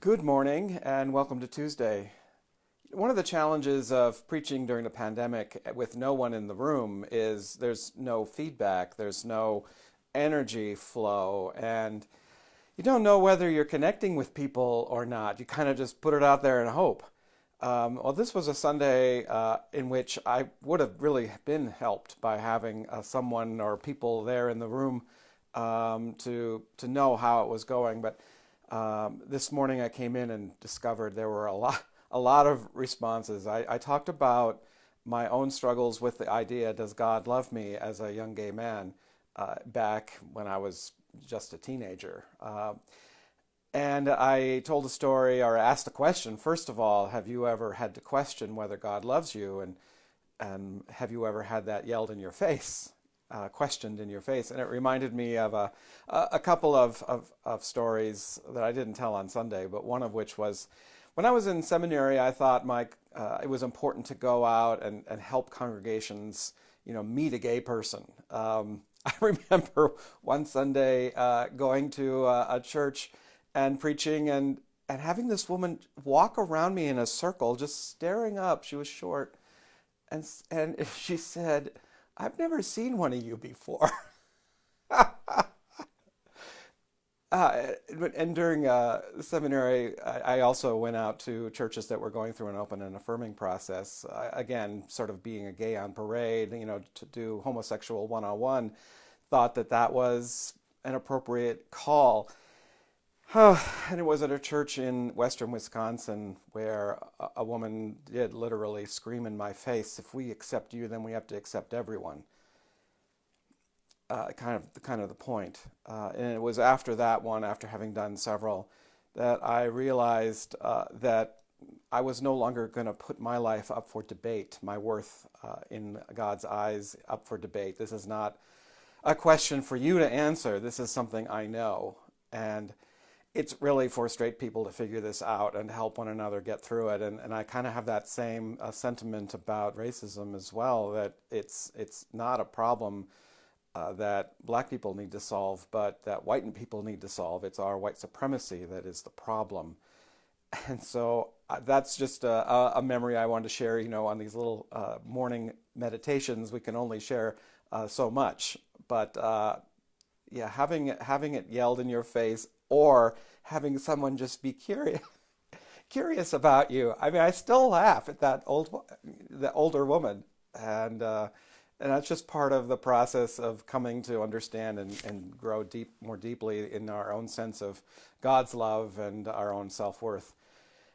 Good morning and welcome to Tuesday. One of the challenges of preaching during the pandemic with no one in the room is there's no feedback, there's no energy flow, and you don't know whether you're connecting with people or not. You kind of just put it out there and hope. Well, this was a Sunday in which I would have really been helped by having someone or people there in the room to know how it was going. But this morning I came in and discovered there were a lot of responses. I talked about my own struggles with the idea, does God love me, as a young gay man back when I was just a teenager. And I told a story, or asked a question. First of all, have you ever had to question whether God loves you? And have you ever had that yelled in your face, questioned in your face? And it reminded me of a couple of stories that I didn't tell on Sunday, but one of which was when I was in seminary, I thought it was important to go out and help congregations, meet a gay person. I remember one Sunday going to a church and preaching and having this woman walk around me in a circle, just staring up. She was short. And she said, "I've never seen one of you before." And during seminary, I also went out to churches that were going through an open and affirming process. Again, sort of being a gay on parade, to do homosexual one-on-one, thought that was an appropriate call. And it was at a church in western Wisconsin where a woman did literally scream in my face, "If we accept you, then we have to accept everyone." Kind of the point. And it was after that one, after having done several, that I realized that I was no longer going to put my life up for debate, my worth in God's eyes up for debate. This is not a question for you to answer. This is something I know. And it's really for straight people to figure this out and help one another get through it. And I kind of have that same sentiment about racism as well, that it's not a problem that black people need to solve, but that white people need to solve. It's our white supremacy that is the problem. And so that's just a memory I wanted to share, on these little morning meditations. We can only share so much, but yeah, having it yelled in your face, or having someone just be curious about you. I mean, I still laugh at the older woman, and that's just part of the process of coming to understand and grow more deeply in our own sense of God's love and our own self-worth.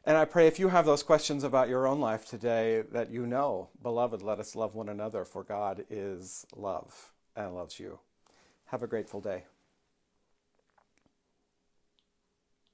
And I pray if you have those questions about your own life today, that beloved, let us love one another, for God is love and loves you. Have a grateful day.